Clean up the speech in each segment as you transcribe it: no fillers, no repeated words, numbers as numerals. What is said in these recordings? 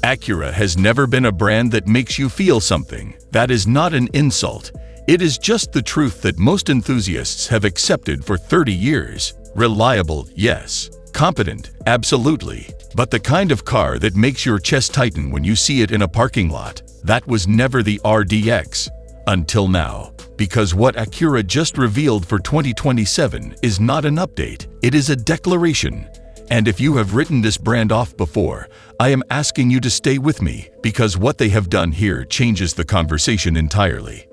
Acura has never been a brand that makes you feel something. That is not an insult. It is just the truth that most enthusiasts have accepted for 30 years. Reliable, yes. Competent, absolutely. But the kind of car that makes your chest tighten when you see it in a parking lot, that was never the RDX. Until now. Because what Acura just revealed for 2027 is not an update, it is a declaration. And if you have written this brand off before, I am asking you to stay with me, because what they have done here changes the conversation entirely.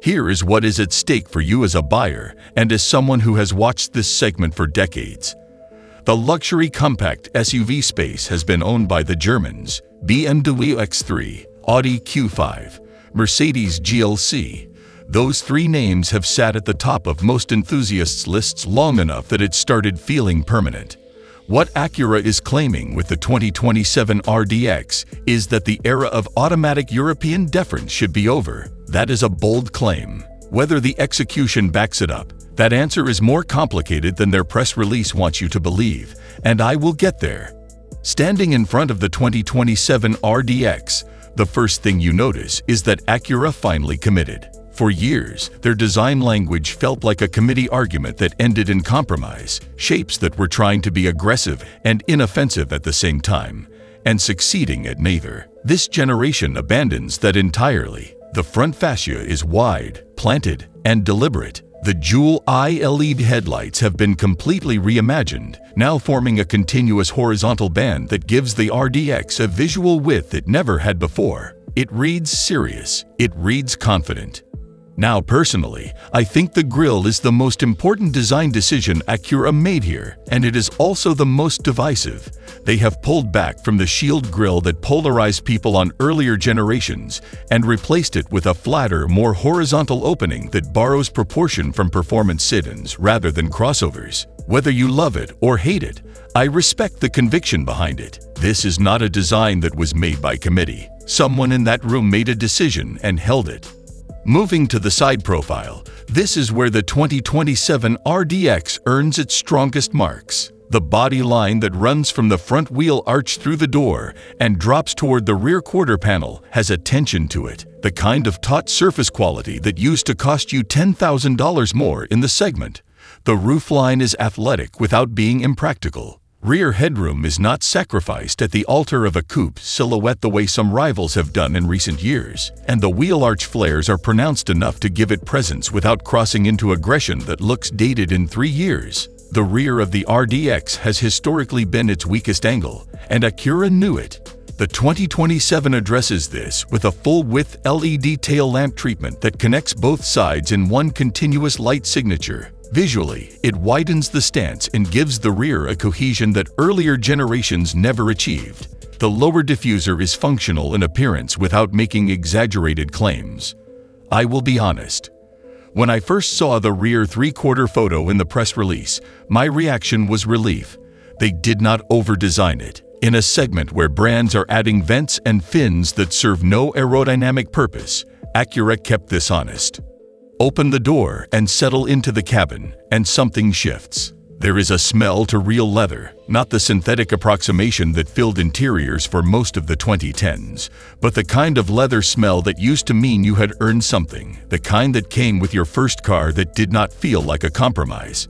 Here is what is at stake for you as a buyer and as someone who has watched this segment for decades. The luxury compact SUV space has been owned by the Germans, BMW X3, Audi Q5, Mercedes GLC. Those three names have sat at the top of most enthusiasts' lists long enough that it started feeling permanent. What Acura is claiming with the 2027 RDX is that the era of automatic European deference should be over. That is a bold claim. Whether the execution backs it up, that answer is more complicated than their press release wants you to believe, and I will get there. Standing in front of the 2027 RDX, the first thing you notice is that Acura finally committed. For years, their design language felt like a committee argument that ended in compromise, shapes that were trying to be aggressive and inoffensive at the same time, and succeeding at neither. This generation abandons that entirely. The front fascia is wide, planted, and deliberate. The dual-eye LED headlights have been completely reimagined, now forming a continuous horizontal band that gives the RDX a visual width it never had before. It reads serious. It reads confident. Now, personally, I think the grille is the most important design decision Acura made here, and it is also the most divisive. They have pulled back from the shield grille that polarized people on earlier generations and replaced it with a flatter, more horizontal opening that borrows proportion from performance sedans rather than crossovers. Whether you love it or hate it, I respect the conviction behind it. This is not a design that was made by committee. Someone in that room made a decision and held it. Moving to the side profile, this is where the 2027 RDX earns its strongest marks. The body line that runs from the front wheel arch through the door and drops toward the rear quarter panel has a tension to it, the kind of taut surface quality that used to cost you $10,000 more in the segment. The roofline is athletic without being impractical. Rear headroom is not sacrificed at the altar of a coupe silhouette the way some rivals have done in recent years, and the wheel arch flares are pronounced enough to give it presence without crossing into aggression that looks dated in 3 years. The rear of the RDX has historically been its weakest angle, and Acura knew it. The 2027 addresses this with a full-width LED tail lamp treatment that connects both sides in one continuous light signature. Visually, it widens the stance and gives the rear a cohesion that earlier generations never achieved. The lower diffuser is functional in appearance without making exaggerated claims. I will be honest. When I first saw the rear three-quarter photo in the press release, my reaction was relief. They did not over-design it. In a segment where brands are adding vents and fins that serve no aerodynamic purpose, Acura kept this honest. Open the door and settle into the cabin, and something shifts. There is a smell to real leather, not the synthetic approximation that filled interiors for most of the 2010s, but the kind of leather smell that used to mean you had earned something, the kind that came with your first car that did not feel like a compromise.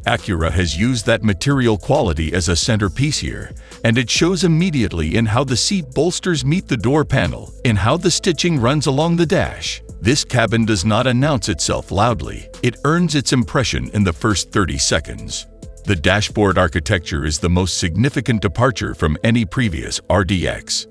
Acura has used that material quality as a centerpiece here, and it shows immediately in how the seat bolsters meet the door panel, in how the stitching runs along the dash. This cabin does not announce itself loudly. It earns its impression in the first 30 seconds. The dashboard architecture is the most significant departure from any previous RDX.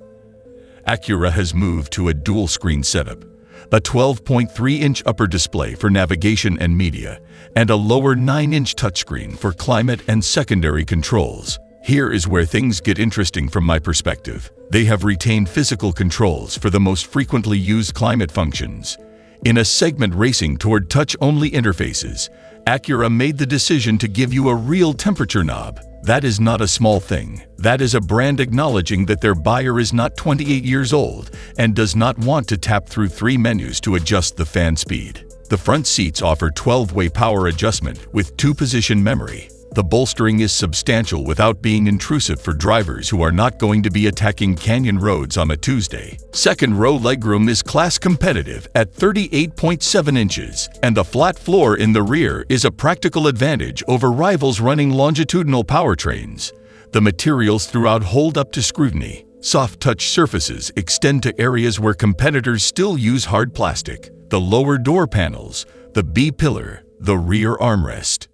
Acura has moved to a dual-screen setup, a 12.3-inch upper display for navigation and media, and a lower 9-inch touchscreen for climate and secondary controls. Here is where things get interesting from my perspective. They have retained physical controls for the most frequently used climate functions. In a segment racing toward touch-only interfaces, Acura made the decision to give you a real temperature knob. That is not a small thing. That is a brand acknowledging that their buyer is not 28 years old and does not want to tap through 3 menus to adjust the fan speed. The front seats offer 12-way power adjustment with 2-position memory. The bolstering is substantial without being intrusive for drivers who are not going to be attacking canyon roads on a Tuesday. Second row legroom is class competitive at 38.7 inches, and the flat floor in the rear is a practical advantage over rivals running longitudinal powertrains. The materials throughout hold up to scrutiny. Soft touch surfaces extend to areas where competitors still use hard plastic. The lower door panels, the B-pillar, the rear armrest.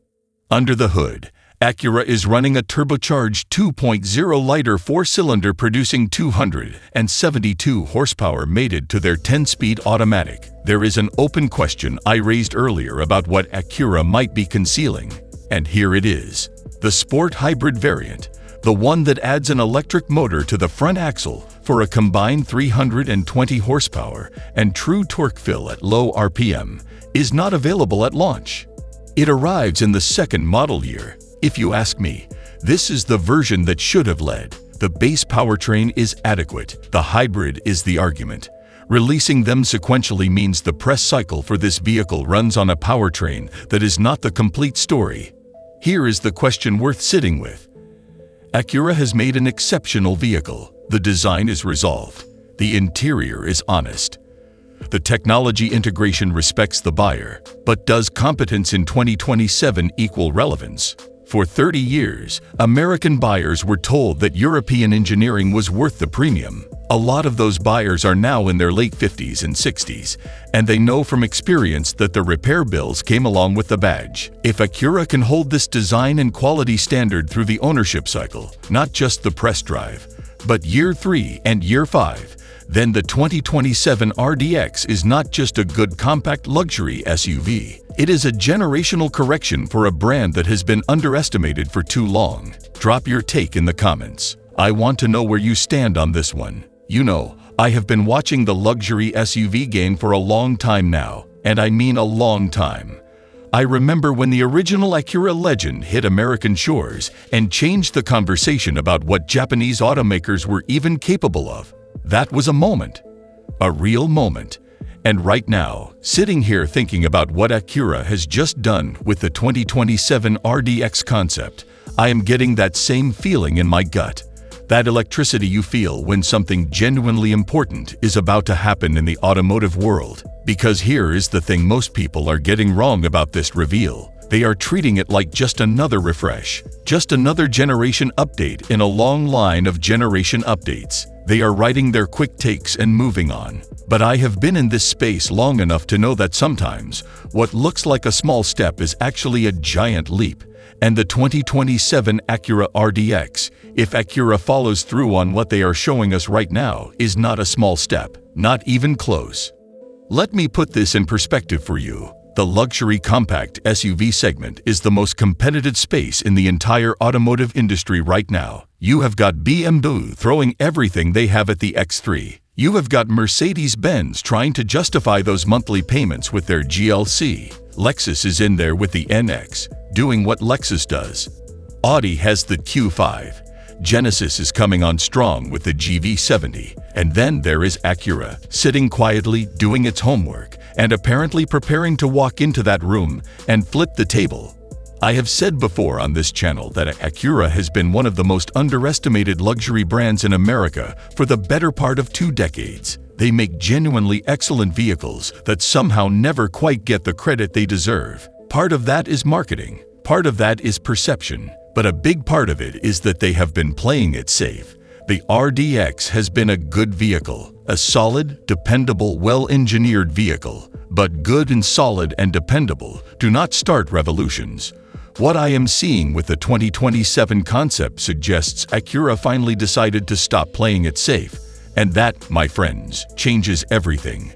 Under the hood, Acura is running a turbocharged 2.0-liter four-cylinder producing 272 horsepower mated to their 10-speed automatic. There is an open question I raised earlier about what Acura might be concealing, and here it is. The Sport Hybrid variant, the one that adds an electric motor to the front axle for a combined 320 horsepower and true torque fill at low RPM, is not available at launch. It arrives in the second model year. If you ask me, this is the version that should have led. The base powertrain is adequate. The hybrid is the argument. Releasing them sequentially means the press cycle for this vehicle runs on a powertrain that is not the complete story. Here is the question worth sitting with. Acura has made an exceptional vehicle. The design is resolved. The interior is honest. The technology integration respects the buyer, but does competence in 2027 equal relevance? For 30 years, American buyers were told that European engineering was worth the premium. A lot of those buyers are now in their late 50s and 60s, and they know from experience that the repair bills came along with the badge. If Acura can hold this design and quality standard through the ownership cycle, not just the press drive, but year 3 and year 5, then the 2027 RDX is not just a good compact luxury SUV. It is a generational correction for a brand that has been underestimated for too long. Drop your take in the comments. I want to know where you stand on this one. You know, I have been watching the luxury SUV game for a long time now, and I mean a long time. I remember when the original Acura legend hit American shores and changed the conversation about what Japanese automakers were even capable of. That was a moment. A real moment. And right now, sitting here thinking about what Acura has just done with the 2027 RDX concept, I am getting that same feeling in my gut. That electricity you feel when something genuinely important is about to happen in the automotive world. Because here is the thing most people are getting wrong about this reveal. They are treating it like just another refresh, just another generation update in a long line of generation updates. They are writing their quick takes and moving on. But I have been in this space long enough to know that sometimes what looks like a small step is actually a giant leap. And the 2027 Acura RDX, if Acura follows through on what they are showing us right now, is not a small step, not even close. Let me put this in perspective for you. The luxury compact SUV segment is the most competitive space in the entire automotive industry right now. You have got BMW throwing everything they have at the X3. You have got Mercedes-Benz trying to justify those monthly payments with their GLC. Lexus is in there with the NX, doing what Lexus does. Audi has the Q5. Genesis is coming on strong with the GV70. And then there is Acura, sitting quietly, doing its homework, and apparently preparing to walk into that room and flip the table. I have said before on this channel that Acura has been one of the most underestimated luxury brands in America for the better part of 2 decades. They make genuinely excellent vehicles that somehow never quite get the credit they deserve. Part of that is marketing, part of that is perception, but a big part of it is that they have been playing it safe. The RDX has been a good vehicle, a solid, dependable, well-engineered vehicle. But good and solid and dependable do not start revolutions. What I am seeing with the 2027 concept suggests Acura finally decided to stop playing it safe. And that, my friends, changes everything.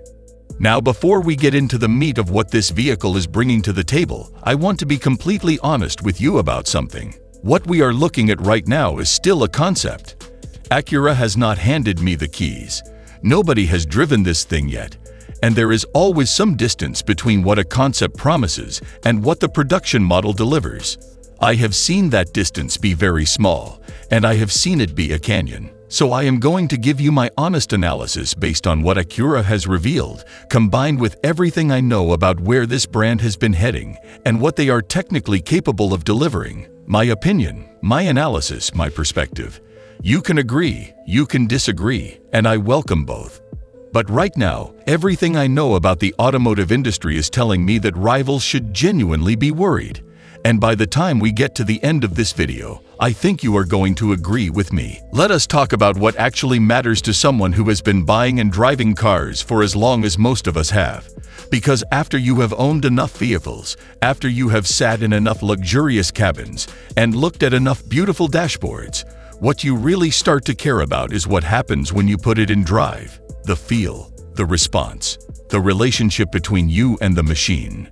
Now, before we get into the meat of what this vehicle is bringing to the table, I want to be completely honest with you about something. What we are looking at right now is still a concept. Acura has not handed me the keys. Nobody has driven this thing yet. And there is always some distance between what a concept promises and what the production model delivers. I have seen that distance be very small, and I have seen it be a canyon. So I am going to give you my honest analysis based on what Acura has revealed, combined with everything I know about where this brand has been heading and what they are technically capable of delivering. My opinion, my analysis, my perspective. You can agree, you can disagree, and I welcome both. But right now, everything I know about the automotive industry is telling me that rivals should genuinely be worried. And by the time we get to the end of this video, I think you are going to agree with me. Let us talk about what actually matters to someone who has been buying and driving cars for as long as most of us have. Because after you have owned enough vehicles, after you have sat in enough luxurious cabins, and looked at enough beautiful dashboards, what you really start to care about is what happens when you put it in drive. The feel, the response, the relationship between you and the machine.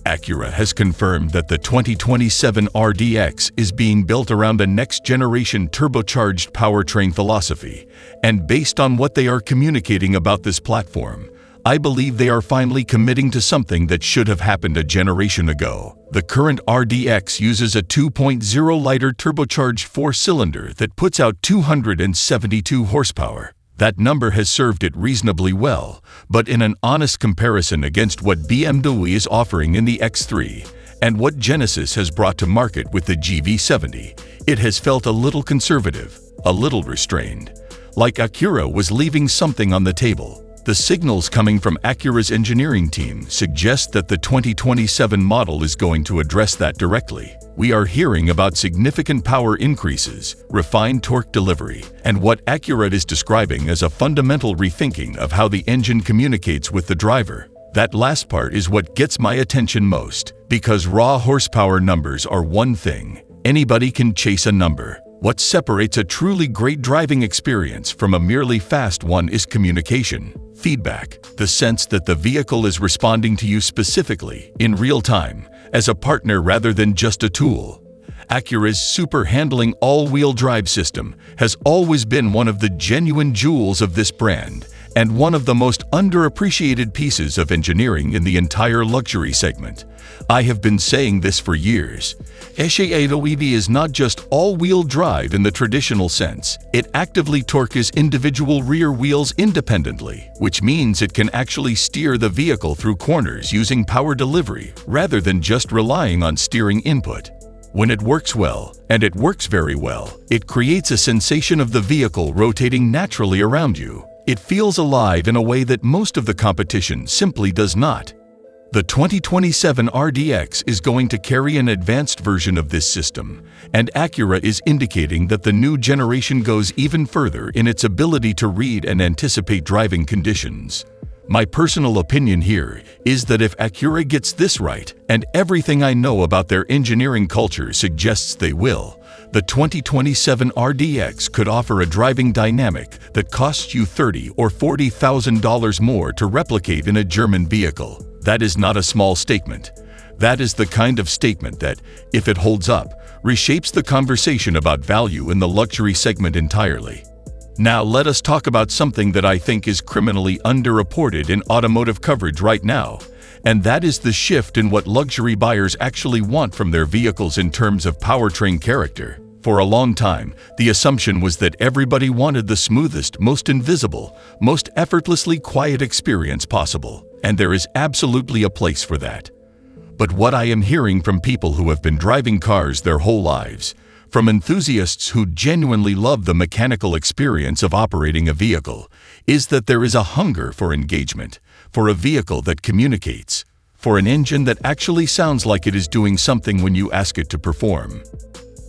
Acura has confirmed that the 2027 RDX is being built around a next-generation turbocharged powertrain philosophy, and based on what they are communicating about this platform, I believe they are finally committing to something that should have happened a generation ago. The current RDX uses a 2.0-liter turbocharged four-cylinder that puts out 272 horsepower. That number has served it reasonably well, but in an honest comparison against what BMW is offering in the X3 and what Genesis has brought to market with the GV70, it has felt a little conservative, a little restrained, like Acura was leaving something on the table. The signals coming from Acura's engineering team suggest that the 2027 model is going to address that directly. We are hearing about significant power increases, refined torque delivery, and what Acura is describing as a fundamental rethinking of how the engine communicates with the driver. That last part is what gets my attention most, because raw horsepower numbers are one thing. Anybody can chase a number. What separates a truly great driving experience from a merely fast one is communication, feedback, the sense that the vehicle is responding to you specifically, in real time, as a partner rather than just a tool. Acura's super handling all-wheel drive system has always been one of the genuine jewels of this brand, and one of the most underappreciated pieces of engineering in the entire luxury segment. I have been saying this for years. SH-AWD is not just all-wheel drive in the traditional sense. It actively torques individual rear wheels independently, which means it can actually steer the vehicle through corners using power delivery rather than just relying on steering input. When it works well, and it works very well, it creates a sensation of the vehicle rotating naturally around you. It feels alive in a way that most of the competition simply does not. The 2027 RDX is going to carry an advanced version of this system, and Acura is indicating that the new generation goes even further in its ability to read and anticipate driving conditions. My personal opinion here is that if Acura gets this right, and everything I know about their engineering culture suggests they will, the 2027 RDX could offer a driving dynamic that costs you $30,000 or $40,000 more to replicate in a German vehicle. That is not a small statement. That is the kind of statement that, if it holds up, reshapes the conversation about value in the luxury segment entirely. Now let us talk about something that I think is criminally underreported in automotive coverage right now, and that is the shift in what luxury buyers actually want from their vehicles in terms of powertrain character. For a long time, the assumption was that everybody wanted the smoothest, most invisible, most effortlessly quiet experience possible, and there is absolutely a place for that. But what I am hearing from people who have been driving cars their whole lives, from enthusiasts who genuinely love the mechanical experience of operating a vehicle, is that there is a hunger for engagement, for a vehicle that communicates, for an engine that actually sounds like it is doing something when you ask it to perform.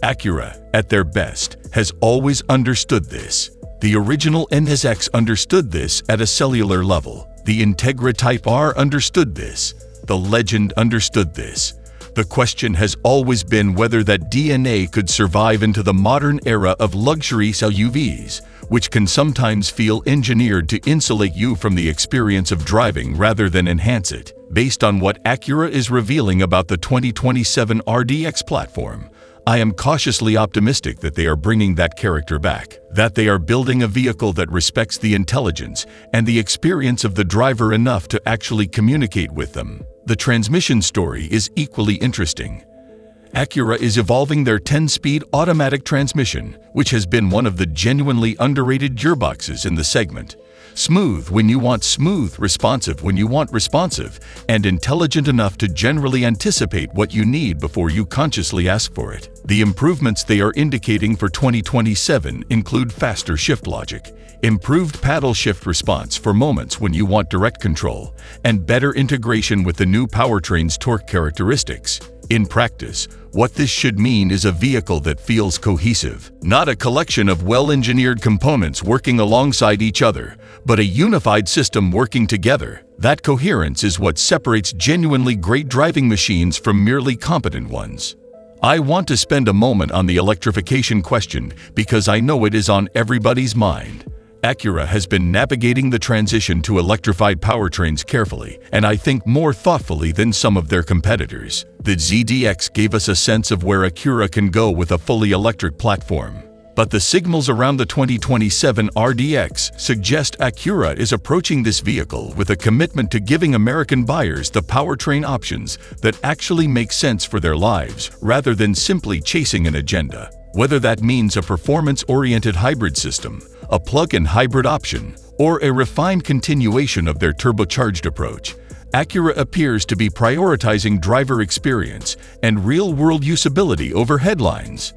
Acura, at their best, has always understood this. The original NSX understood this at a cellular level. The Integra Type R understood this. The Legend understood this. The question has always been whether that DNA could survive into the modern era of luxury SUVs, which can sometimes feel engineered to insulate you from the experience of driving rather than enhance it. Based on what Acura is revealing about the 2027 RDX platform, I am cautiously optimistic that they are bringing that character back, that they are building a vehicle that respects the intelligence and the experience of the driver enough to actually communicate with them. The transmission story is equally interesting. Acura is evolving their 10-speed automatic transmission, which has been one of the genuinely underrated gearboxes in the segment, Smooth when you want smooth, responsive when you want responsive, and intelligent enough to generally anticipate what you need before you consciously ask for it. The improvements they are indicating for 2027 include faster shift logic, improved paddle shift response for moments when you want direct control, and better integration with the new powertrain's torque characteristics. In practice, what this should mean is a vehicle that feels cohesive, not a collection of well-engineered components working alongside each other, but a unified system working together. That coherence is what separates genuinely great driving machines from merely competent ones. I want to spend a moment on the electrification question because I know it is on everybody's mind. Acura has been navigating the transition to electrified powertrains carefully, and I think more thoughtfully than some of their competitors. The ZDX gave us a sense of where Acura can go with a fully electric platform. But the signals around the 2027 RDX suggest Acura is approaching this vehicle with a commitment to giving American buyers the powertrain options that actually make sense for their lives, rather than simply chasing an agenda. Whether that means a performance-oriented hybrid system, a plug-in hybrid option, or a refined continuation of their turbocharged approach, Acura appears to be prioritizing driver experience and real-world usability over headlines.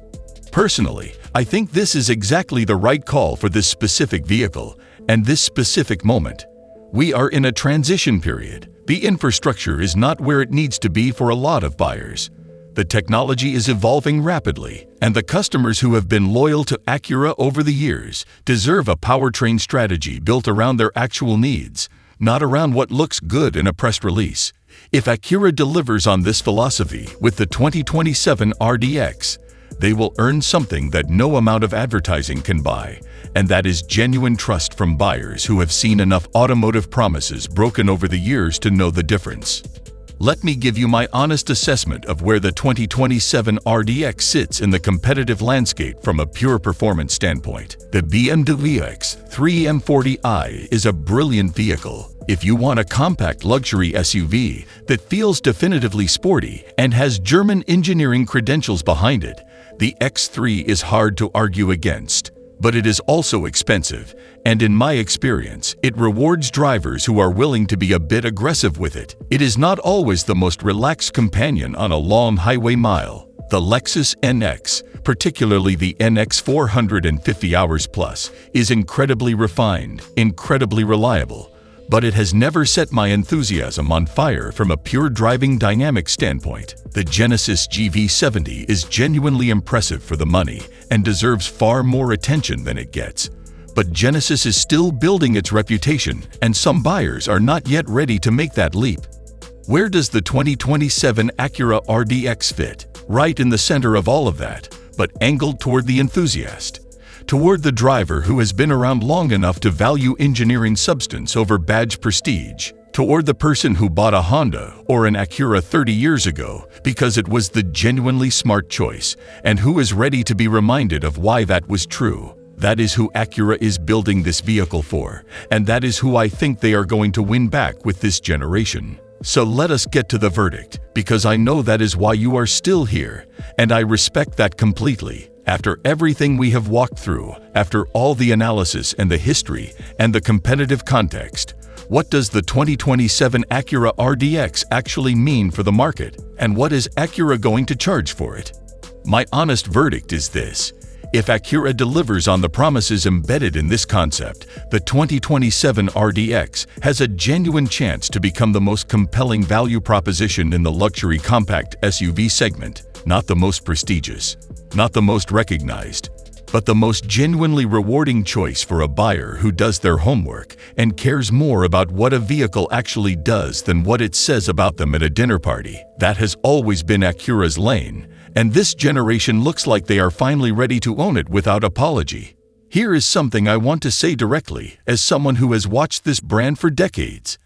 Personally, I think this is exactly the right call for this specific vehicle and this specific moment. We are in a transition period. The infrastructure is not where it needs to be for a lot of buyers. The technology is evolving rapidly, and the customers who have been loyal to Acura over the years deserve a powertrain strategy built around their actual needs, not around what looks good in a press release. If Acura delivers on this philosophy with the 2027 RDX, they will earn something that no amount of advertising can buy, and that is genuine trust from buyers who have seen enough automotive promises broken over the years to know the difference. Let me give you my honest assessment of where the 2027 RDX sits in the competitive landscape from a pure performance standpoint. The BMW X3 M40i is a brilliant vehicle. If you want a compact luxury SUV that feels definitively sporty and has German engineering credentials behind it, the X3 is hard to argue against. But it is also expensive, and in my experience, it rewards drivers who are willing to be a bit aggressive with it. It is not always the most relaxed companion on a long highway mile. The Lexus NX, particularly the NX 450 Hours Plus, is incredibly refined, incredibly reliable, but it has never set my enthusiasm on fire from a pure driving dynamic standpoint. The Genesis GV70 is genuinely impressive for the money and deserves far more attention than it gets. But Genesis is still building its reputation, and some buyers are not yet ready to make that leap. Where does the 2027 Acura RDX fit? Right in the center of all of that, but angled toward the enthusiast. Toward the driver who has been around long enough to value engineering substance over badge prestige. Toward the person who bought a Honda or an Acura 30 years ago because it was the genuinely smart choice, and who is ready to be reminded of why that was true. That is who Acura is building this vehicle for, and that is who I think they are going to win back with this generation. So let us get to the verdict, because I know that is why you are still here, and I respect that completely. After everything we have walked through, after all the analysis and the history and the competitive context, what does the 2027 Acura RDX actually mean for the market, and what is Acura going to charge for it? My honest verdict is this. If Acura delivers on the promises embedded in this concept, the 2027 RDX has a genuine chance to become the most compelling value proposition in the luxury compact SUV segment, not the most prestigious, not the most recognized, but the most genuinely rewarding choice for a buyer who does their homework and cares more about what a vehicle actually does than what it says about them at a dinner party. That has always been Acura's lane, and this generation looks like they are finally ready to own it without apology. Here is something I want to say directly, as someone who has watched this brand for decades.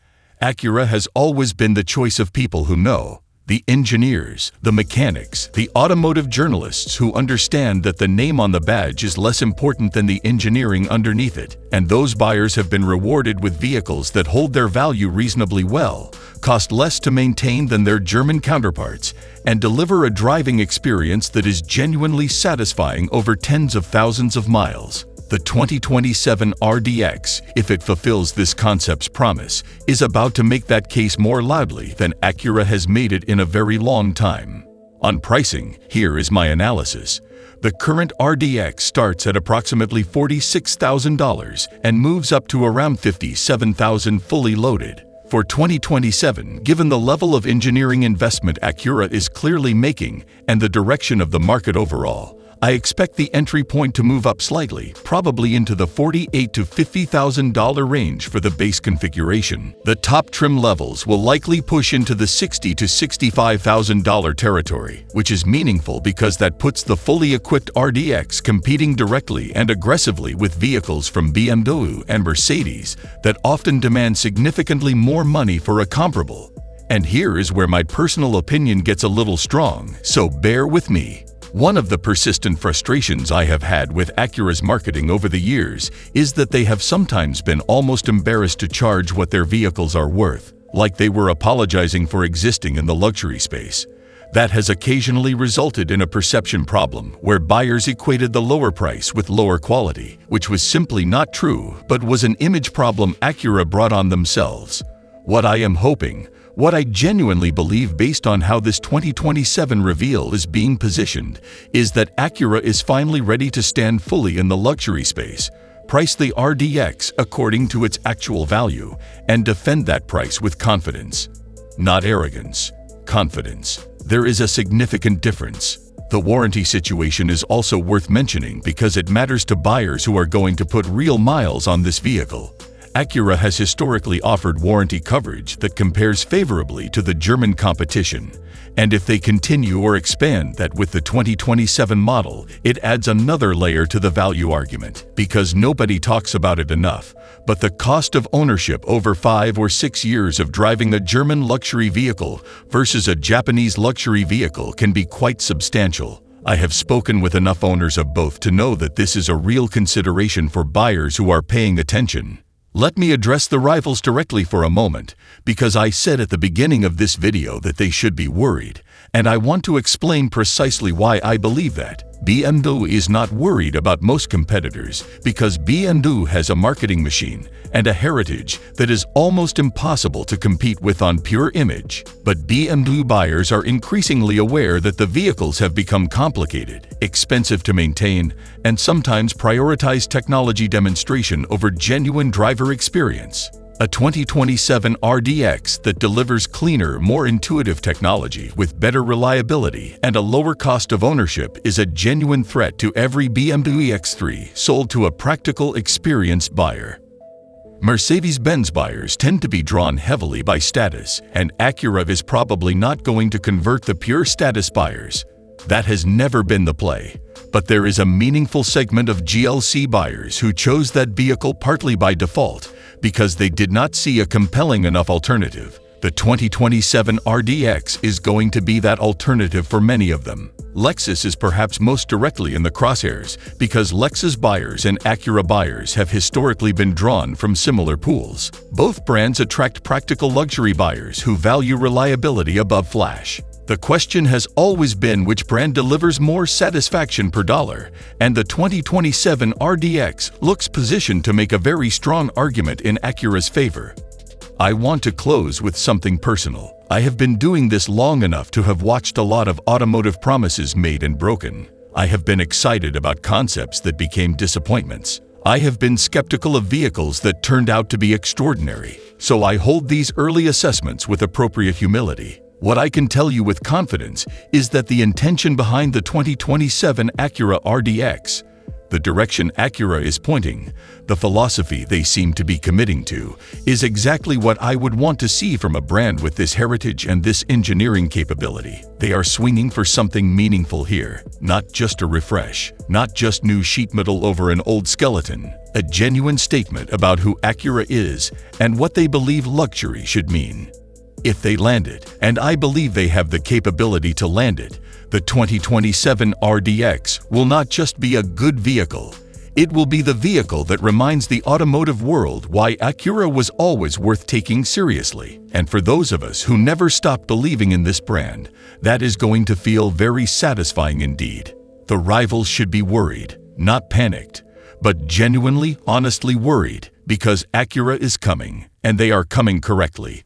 Acura has always been the choice of people who know. The engineers, the mechanics, the automotive journalists who understand that the name on the badge is less important than the engineering underneath it. And those buyers have been rewarded with vehicles that hold their value reasonably well, cost less to maintain than their German counterparts, and deliver a driving experience that is genuinely satisfying over tens of thousands of miles. The 2027 RDX, if it fulfills this concept's promise, is about to make that case more loudly than Acura has made it in a very long time. On pricing, here is my analysis. The current RDX starts at approximately $46,000 and moves up to around $57,000 fully loaded. For 2027, given the level of engineering investment Acura is clearly making and the direction of the market overall, I expect the entry point to move up slightly, probably into the $48,000 to $50,000 range for the base configuration. The top trim levels will likely push into the $60,000 to $65,000 territory, which is meaningful because that puts the fully equipped RDX competing directly and aggressively with vehicles from BMW and Mercedes that often demand significantly more money for a comparable. And here is where my personal opinion gets a little strong, so bear with me. One of the persistent frustrations I have had with Acura's marketing over the years is that they have sometimes been almost embarrassed to charge what their vehicles are worth, like they were apologizing for existing in the luxury space. That has occasionally resulted in a perception problem where buyers equated the lower price with lower quality, which was simply not true but was an image problem Acura brought on themselves. What I am hoping, what I genuinely believe based on how this 2027 reveal is being positioned, is that Acura is finally ready to stand fully in the luxury space, price the RDX according to its actual value, and defend that price with confidence. Not arrogance, confidence. There is a significant difference. The warranty situation is also worth mentioning because it matters to buyers who are going to put real miles on this vehicle. Acura has historically offered warranty coverage that compares favorably to the German competition, and if they continue or expand that with the 2027 model, it adds another layer to the value argument, because nobody talks about it enough. But the cost of ownership over 5 or 6 years of driving a German luxury vehicle versus a Japanese luxury vehicle can be quite substantial. I have spoken with enough owners of both to know that this is a real consideration for buyers who are paying attention. Let me address the rivals directly for a moment, because I said at the beginning of this video that they should be worried, and I want to explain precisely why I believe that. BMW is not worried about most competitors because BMW has a marketing machine and a heritage that is almost impossible to compete with on pure image. But BMW buyers are increasingly aware that the vehicles have become complicated, expensive to maintain, and sometimes prioritize technology demonstration over genuine driver experience. A 2027 RDX that delivers cleaner, more intuitive technology with better reliability and a lower cost of ownership is a genuine threat to every BMW X3 sold to a practical, experienced buyer. Mercedes-Benz buyers tend to be drawn heavily by status, and Acura is probably not going to convert the pure status buyers. That has never been the play. But there is a meaningful segment of GLC buyers who chose that vehicle partly by default, because they did not see a compelling enough alternative. The 2027 RDX is going to be that alternative for many of them. Lexus is perhaps most directly in the crosshairs because Lexus buyers and Acura buyers have historically been drawn from similar pools. Both brands attract practical luxury buyers who value reliability above flash. The question has always been which brand delivers more satisfaction per dollar, and the 2027 RDX looks positioned to make a very strong argument in Acura's favor. I want to close with something personal. I have been doing this long enough to have watched a lot of automotive promises made and broken. I have been excited about concepts that became disappointments. I have been skeptical of vehicles that turned out to be extraordinary, so I hold these early assessments with appropriate humility. What I can tell you with confidence is that the intention behind the 2027 Acura RDX, the direction Acura is pointing, the philosophy they seem to be committing to, is exactly what I would want to see from a brand with this heritage and this engineering capability. They are swinging for something meaningful here, not just a refresh, not just new sheet metal over an old skeleton, a genuine statement about who Acura is and what they believe luxury should mean. If they land it, and I believe they have the capability to land it, the 2027 RDX will not just be a good vehicle, it will be the vehicle that reminds the automotive world why Acura was always worth taking seriously. And for those of us who never stopped believing in this brand, that is going to feel very satisfying indeed. The rivals should be worried, not panicked. but genuinely, honestly worried because Acura is coming, and they are coming correctly.